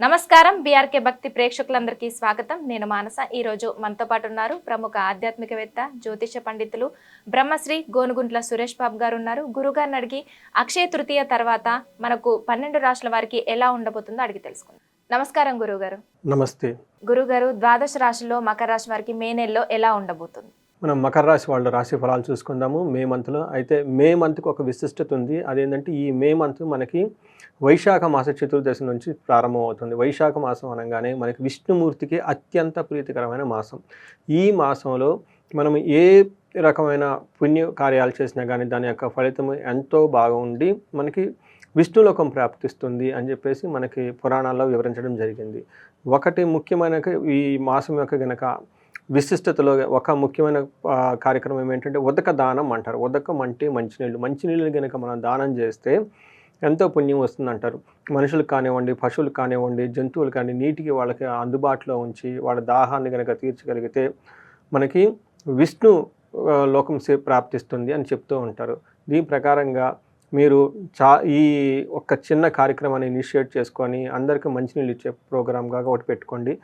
నమస్కారం బీఆర్కే భక్తి ప్రేక్షకులందరికీ స్వాగతం. నేను మానస. ఈ రోజు మనతో పాటు ఉన్నారు ప్రముఖ ఆధ్యాత్మికవేత్త, జ్యోతిష పండితులు బ్రహ్మశ్రీ గోనుగుంట్ల సురేష్ బాబు గారు ఉన్నారు. గురుగారిని అడిగి అక్షయ తృతీయ తర్వాత మనకు 12 రాశుల వారికి ఎలా ఉండబోతుందో అడిగి తెలుసుకుందాం. నమస్కారం గురుగారు. నమస్తే గురుగారు, ద్వాదశ రాశుల్లో మకర రాశి వారికి మే నెలలో ఎలా ఉండబోతుంది? మనం మకర రాశి వాళ్ళ రాశి ఫలాలు చూసుకుందాము మే మంత్లో. అయితే మే మంత్కి ఒక విశిష్టత ఉంది. అదేంటంటే ఈ మే మంత్ మనకి వైశాఖ మాస చతుర్దశి నుంచి ప్రారంభమవుతుంది. వైశాఖ మాసం అనగానే మనకి విష్ణుమూర్తికి అత్యంత ప్రీతికరమైన మాసం. ఈ మాసంలో మనం ఏ రకమైన పుణ్య కార్యాలు చేసినా కానీ దాని యొక్క ఫలితం ఎంతో బాగుండి మనకి విష్ణులోకం ప్రాప్తిస్తుంది అని చెప్పేసి మనకి పురాణాల్లో వివరించడం జరిగింది. ఒకటి ముఖ్యమైన ఈ మాసం యొక్క గనక విశిష్టతలో ఒక ముఖ్యమైన కార్యక్రమం ఏంటంటే ఉదక దానం అంటారు. ఉదకం అంటే మంచినీళ్ళు కనుక మనం దానం చేస్తే ఎంతో పుణ్యం వస్తుంది అంటారు. మనుషులకు కానివ్వండి, పశువులకు కానివ్వండి, జంతువులు కానీ నీటికి వాళ్ళకి అందుబాటులో ఉంచి వాళ్ళ దాహాన్ని కనుక తీర్చగలిగితే మనకి విష్ణు లోకం ప్రాప్తిస్తుంది అని చెప్తూ ఉంటారు. దీని ప్రకారంగా మీరు ఈ ఒక చిన్న కార్యక్రమాన్ని ఇనిషియేట్ చేసుకొని అందరికీ మంచినీళ్ళు ఇచ్చే ప్రోగ్రామ్గా ఒకటి పెట్టుకోండి.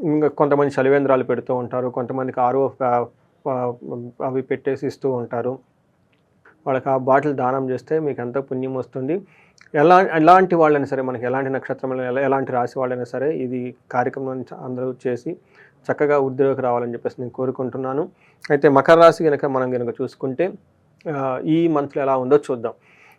ఇంకా కొంతమంది చలివేంద్రాలు పెడుతూ ఉంటారు, కొంతమందికి ఆరో అవి పెట్టేసి ఇస్తూ ఉంటారు. వాళ్ళకి ఆ బాటిల్ దానం చేస్తే మీకు ఎంతో పుణ్యం వస్తుంది. ఎలాంటి వాళ్ళైనా సరే, మనకి ఎలాంటి నక్షత్రంలో ఎలాంటి రాశి వాళ్ళైనా సరే ఇది కార్యక్రమం అందరూ చేసి చక్కగా వృద్ధిలోకి రావాలని చెప్పేసి నేను కోరుకుంటున్నాను. అయితే మకర రాశి మనం కనుక చూసుకుంటే ఈ మంత్లో ఎలా ఉందో చూద్దాం.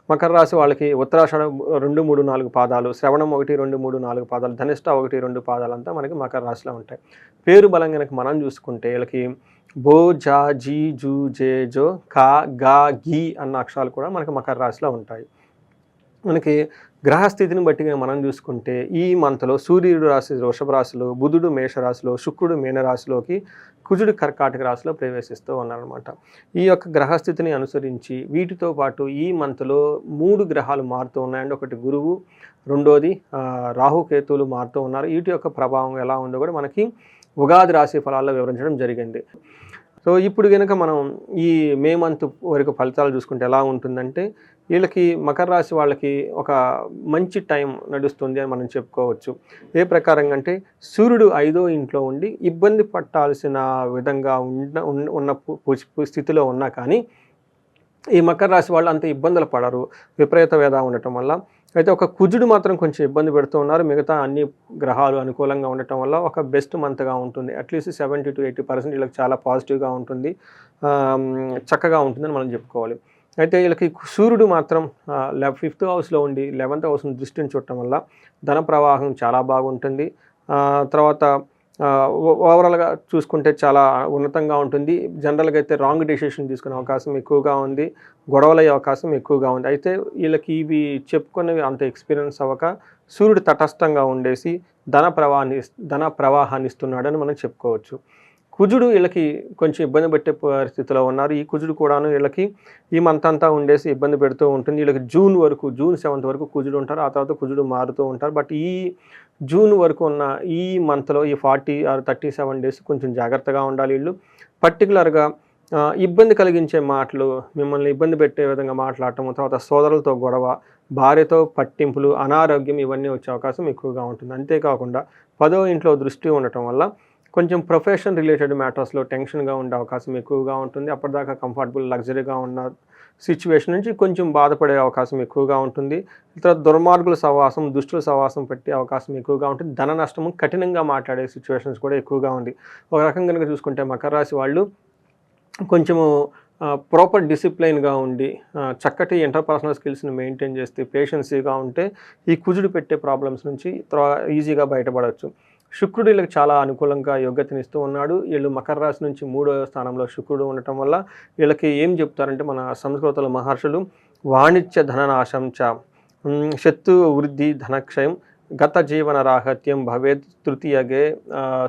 మకర రాశి వాళ్ళకి ఉత్తరాషాఢం 2, 3, 4 పాదాలు, శ్రవణం 1, 2, 3, 4 పాదాలు, ధనిష్ట 1, 2 పాదాలంతా మనకి మకర రాశిలో ఉంటాయి. పేరు బలం కనుక మనం చూసుకుంటే వీళ్ళకి బో, జా, జీ, జూ, జే, జో, కా, గా, గీ అన్న అక్షరాలు కూడా మనకి మకర రాశిలో ఉంటాయి. మనకి గ్రహస్థితిని బట్టి మనం చూసుకుంటే ఈ మంత్లో సూర్యుడు రాశి వృషభ రాశిలో, బుధుడు మేషరాశిలో, శుక్రుడు మీనరాశిలోకి, కుజుడు కర్కాటక రాశిలో ప్రవేశిస్తూ ఉన్నారనమాట. ఈ యొక్క గ్రహస్థితిని అనుసరించి వీటితో పాటు ఈ మంత్లో 3 గ్రహాలు మారుతూ ఉన్నాయండి. ఒకటి గురువు, రెండోది రాహుకేతువులు మారుతూ ఉన్నారు. వీటి యొక్క ప్రభావం ఎలా ఉందో కూడా మనకి ఉగాది రాశి ఫలాల్లో వివరించడం జరిగింది. సో ఇప్పుడు కనుక మనం ఈ మే మంత్ వరకు ఫలితాలు చూసుకుంటే ఎలా ఉంటుందంటే వీళ్ళకి మకర రాశి వాళ్ళకి ఒక మంచి టైం నడుస్తుంది అని మనం చెప్పుకోవచ్చు. ఏ ప్రకారంగా అంటే సూర్యుడు 5వ ఇంట్లో ఉండి ఇబ్బంది పట్టాల్సిన విధంగా ఉన్న స్థితిలో ఉన్నా కానీ ఈ మకర రాశి వాళ్ళు అంత ఇబ్బందులు పడరు విపరీత వేద ఉండటం వల్ల. అయితే ఒక కుజుడు మాత్రం కొంచెం ఇబ్బంది పెడుతూ ఉన్నారు. మిగతా అన్ని గ్రహాలు అనుకూలంగా ఉండటం వల్ల ఒక బెస్ట్ మంత్గా ఉంటుంది. అట్లీస్ట్ 70 to 80% వీళ్ళకి చాలా పాజిటివ్గా ఉంటుంది, చక్కగా ఉంటుందని మనం చెప్పుకోవాలి. అయితే వీళ్ళకి సూర్యుడు మాత్రం 5th హౌస్లో ఉండి 11th హౌస్ని దృష్టిని చూడటం వల్ల ధన ప్రవాహం చాలా బాగుంటుంది. తర్వాత ఓవరాల్గా చూసుకుంటే చాలా ఉన్నతంగా ఉంటుంది. జనరల్గా అయితే రాంగ్ డెసిషన్ తీసుకునే అవకాశం ఎక్కువగా ఉంది, గొడవలయ్యే అవకాశం ఎక్కువగా ఉంది. అయితే వీళ్ళకి ఇవి చెప్పుకునేవి అంత ఎక్స్పీరియన్స్ అవ్వక సూర్యుడు తటస్థంగా ఉండేసి ధన ప్రవాహాన్ని ఇస్తున్నాడని మనం చెప్పుకోవచ్చు. కుజుడు వీళ్ళకి కొంచెం ఇబ్బంది పెట్టే పరిస్థితిలో ఉన్నారు. ఈ కుజుడు కూడాను వీళ్ళకి ఈ మంత్ అంతా ఉండేసి ఇబ్బంది పెడుతూ ఉంటుంది. వీళ్ళకి జూన్ 7th వరకు కుజుడు ఉంటారు. ఆ తర్వాత కుజుడు మారుతూ ఉంటారు. బట్ ఈ జూన్ వరకు ఉన్న ఈ మంత్లో ఈ 40 or 37 days కొంచెం జాగ్రత్తగా ఉండాలి. వీళ్ళు పర్టికులర్గా ఇబ్బంది కలిగించే మాటలు, మిమ్మల్ని ఇబ్బంది పెట్టే విధంగా మాట్లాడటం, తర్వాత సోదరులతో గొడవ, భార్యతో పట్టింపులు, అనారోగ్యం ఇవన్నీ వచ్చే అవకాశం ఎక్కువగా ఉంటుంది. అంతేకాకుండా 10వ ఇంట్లో దృష్టి ఉండటం వల్ల కొంచెం ప్రొఫెషన్ రిలేటెడ్ మ్యాటర్స్లో టెన్షన్గా ఉండే అవకాశం ఎక్కువగా ఉంటుంది. అప్పటిదాకా కంఫర్టబుల్ లగ్జరీగా ఉన్న సిచ్యువేషన్ నుంచి కొంచెం బాధపడే అవకాశం ఎక్కువగా ఉంటుంది. తర్వాత దుర్మార్గుల సహవాసం, దుష్టుల సహవాసం పెట్టే అవకాశం ఎక్కువగా ఉంటుంది. ధన నష్టము, కఠినంగా మాట్లాడే సిచ్యువేషన్స్ కూడా ఎక్కువగా ఉంది. ఒక రకంగా కనుక చూసుకుంటే మకర రాశి వాళ్ళు కొంచెము ప్రాపర్ డిసిప్లైన్గా ఉండి చక్కటి ఇంటర్పర్సనల్ స్కిల్స్ని మెయింటైన్ చేస్తే పేషెన్సీగా ఉంటే ఈ కుజుడు పెట్టే ప్రాబ్లమ్స్ నుంచి ఈజీగా బయటపడవచ్చు. శుక్రుడు వీళ్ళకి చాలా అనుకూలంగా యోగ్యతనిస్తూ ఉన్నాడు. వీళ్ళు మకర రాశి నుంచి 3వ స్థానంలో శుక్రుడు ఉండటం వల్ల వీళ్ళకి ఏం చెప్తారంటే మన సంస్కృతంలో మహర్షులు వాణిజ్య ధననాశం చ శత్రు వృద్ధి ధనక్షయం గత జీవన రాహత్యం భవేద్ తృతీయగే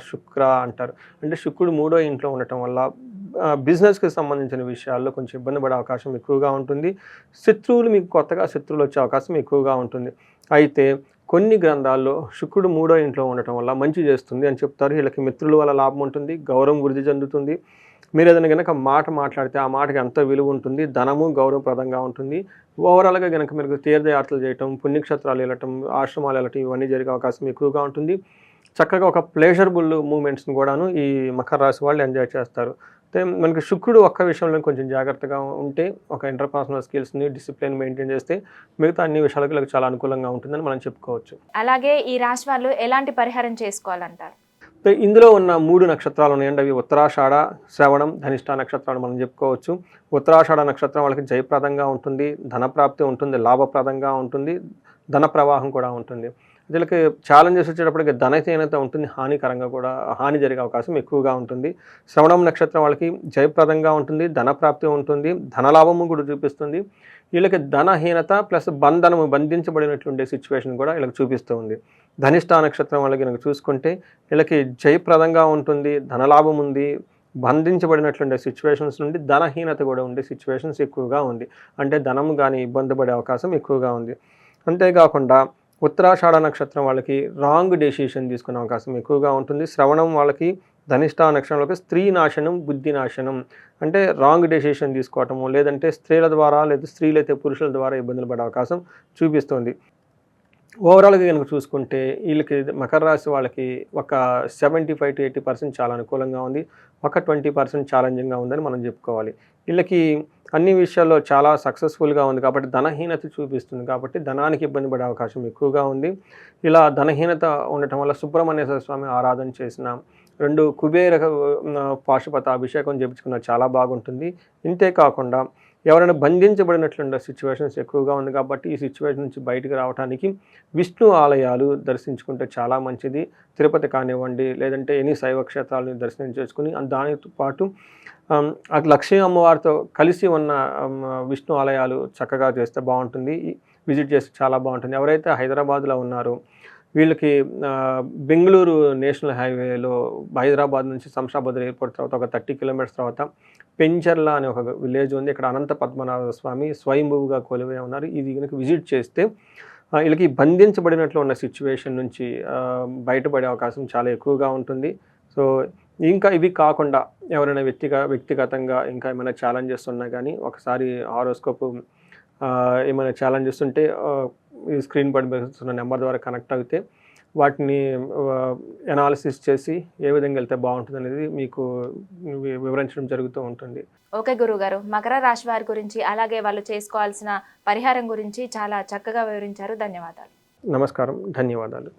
శుక్ర అంటారు. అంటే శుక్రుడు 3వ ఇంట్లో ఉండటం వల్ల బిజినెస్కి సంబంధించిన విషయాల్లో కొంచెం ఇబ్బంది పడే అవకాశం ఎక్కువగా ఉంటుంది. మీకు కొత్తగా శత్రువులు వచ్చే అవకాశం ఎక్కువగా ఉంటుంది. అయితే కొన్ని గ్రంథాల్లో శుక్రుడు 3వ ఇంట్లో ఉండటం వల్ల మంచి చేస్తుంది అని చెప్తారు. వీళ్ళకి మిత్రుల వల్ల లాభం ఉంటుంది, గౌరవం వృద్ధి చెందుతుంది. మీరు ఏదైనా కనుక మాట మాట్లాడితే ఆ మాటకి ఎంత విలువ ఉంటుంది, ధనము గౌరవప్రదంగా ఉంటుంది. ఓవరాల్గా కనుక మీరు తీర్థయాత్రలు చేయటం, పుణ్యక్షేత్రాలు వెళ్ళటం, ఆశ్రమాలు వెళ్ళటం ఇవన్నీ జరిగే అవకాశం ఎక్కువగా ఉంటుంది. చక్కగా ఒక ప్లెజరబుల్ మూమెంట్స్ని కూడాను ఈ మకర రాశి వాళ్ళు ఎంజాయ్ చేస్తారు. అయితే మనకి శుక్రుడు ఒక్క విషయంలో కొంచెం జాగ్రత్తగా ఉంటే, ఒక ఇంటర్పర్సనల్ స్కిల్స్ని డిసిప్లిన్ మెయింటైన్ చేస్తే మిగతా అన్ని విషయాలకు వీళ్ళకి చాలా అనుకూలంగా ఉంటుందని మనం చెప్పుకోవచ్చు. అలాగే ఈ రాశి వాళ్ళు ఎలాంటి పరిహారం చేసుకోవాలంటారు? ఇందులో ఉన్న 3 నక్షత్రాలు ఉన్నాయండి. అవి ఉత్తరాషాఢ, శ్రవణం, ధనిష్ట నక్షత్రాలు మనం చెప్పుకోవచ్చు. ఉత్తరాషాఢ నక్షత్రం వాళ్ళకి జయప్రదంగా ఉంటుంది, ధనప్రాప్తి ఉంటుంది, లాభప్రదంగా ఉంటుంది, ధన ప్రవాహం కూడా ఉంటుంది. వీళ్ళకి ఛాలెంజెస్ వచ్చేటప్పటికి ధనహీనత ఉంటుంది, హానికరంగా కూడా హాని జరిగే అవకాశం ఎక్కువగా ఉంటుంది. శ్రవణం నక్షత్రం వాళ్ళకి జయప్రదంగా ఉంటుంది, ధనప్రాప్తి ఉంటుంది, ధనలాభము కూడా చూపిస్తుంది. వీళ్ళకి ధనహీనత ప్లస్ బంధించబడినట్లుండే సిచ్యువేషన్ కూడా వీళ్ళకి చూపిస్తూ ఉంది. ధనిష్ట నక్షత్రం వాళ్ళకి కనుక చూసుకుంటే వీళ్ళకి జయప్రదంగా ఉంటుంది, ధనలాభం ఉంది, బంధించబడినట్లుండే సిచ్యువేషన్స్ నుండి ధనహీనత కూడా ఉండే సిచ్యువేషన్స్ ఎక్కువగా ఉంది. అంటే ధనము కానీ ఇబ్బంది పడే అవకాశం ఎక్కువగా ఉంది. అంతేకాకుండా ఉత్తరాషాఢ నక్షత్రం వాళ్ళకి రాంగ్ డెసిషన్ తీసుకునే అవకాశం ఎక్కువగా ఉంటుంది. శ్రవణం వాళ్ళకి, ధనిష్ట నక్షత్రంలోకి స్త్రీ నాశనం, బుద్ధి నాశనం, అంటే రాంగ్ డెసిషన్ తీసుకోవటము, లేదంటే స్త్రీల ద్వారా లేదా స్త్రీలైతే పురుషుల ద్వారా ఇబ్బందులు పడే అవకాశం చూపిస్తుంది. ఓవరాల్గా కనుక చూసుకుంటే వీళ్ళకి మకర రాశి వాళ్ళకి ఒక 75 to 80% చాలా అనుకూలంగా ఉంది, ఒక 20% ఛాలెంజింగ్గా ఉందని మనం చెప్పుకోవాలి. వీళ్ళకి అన్ని విషయాల్లో చాలా సక్సెస్ఫుల్గా ఉంది కాబట్టి ధనహీనత చూపిస్తుంది కాబట్టి ధనానికి ఇబ్బంది పడే అవకాశం ఎక్కువగా ఉంది. ఇలా ధనహీనత ఉండటం వల్ల సుబ్రహ్మణ్యేశ్వర స్వామి ఆరాధన చేసిన, 2 కుబేర పాశుపత అభిషేకం చేయించుకున్న చాలా బాగుంటుంది. ఇంతే కాకుండా ఎవరైనా బంధించబడినట్లుండే సిచ్యువేషన్స్ ఎక్కువగా ఉంది కాబట్టి ఈ సిచ్యువేషన్ నుంచి బయటకు రావడానికి విష్ణు ఆలయాలు దర్శించుకుంటే చాలా మంచిది. తిరుపతి కానివ్వండి, లేదంటే ఎన్ని శైవ క్షేత్రాలను దర్శనం చేసుకుని దానితో పాటు లక్ష్మీ అమ్మవారితో కలిసి ఉన్న విష్ణు ఆలయాలు చక్కగా చేస్తే బాగుంటుంది, విజిట్ చేస్తే చాలా బాగుంటుంది. ఎవరైతే హైదరాబాద్లో ఉన్నారో వీళ్ళకి బెంగళూరు నేషనల్ హైవేలో హైదరాబాద్ నుంచి శంషాబాద్ ఎయిర్పోర్ట్ తర్వాత ఒక 30 కిలోమీటర్స్ తర్వాత పెంచర్ల అనే ఒక విలేజ్ ఉంది. ఇక్కడ అనంత పద్మనాభ స్వామి స్వయంభువుగా కొలువై ఉన్నారు. ఇది కనుక విజిట్ చేస్తే వీళ్ళకి బంధించబడినట్లు ఉన్న సిచ్యువేషన్ నుంచి బయటపడే అవకాశం చాలా ఎక్కువగా ఉంటుంది. సో ఇంకా ఇవి కాకుండా ఎవరైనా వ్యక్తిగతంగా ఇంకా ఏమైనా ఛాలెంజెస్ ఉన్నా కానీ ఒకసారి హారోస్కోప్ ఏమైనా ఛాలెంజెస్ ఉంటే ఈ స్క్రీన్ పైన ఉన్న నెంబర్ ద్వారా కనెక్ట్ అయితే వాటిని ఎనాలిసిస్ చేసి ఏ విధంగా వెళ్తే బాగుంటుంది అనేది మీకు వివరించడం జరుగుతూ ఉంటుంది. ఓకే గురుగారు, మకర రాశి వారి గురించి అలాగే వాళ్ళు చేసుకోవాల్సిన పరిహారం గురించి చాలా చక్కగా వివరించారు. ధన్యవాదాలు. నమస్కారం, ధన్యవాదాలు.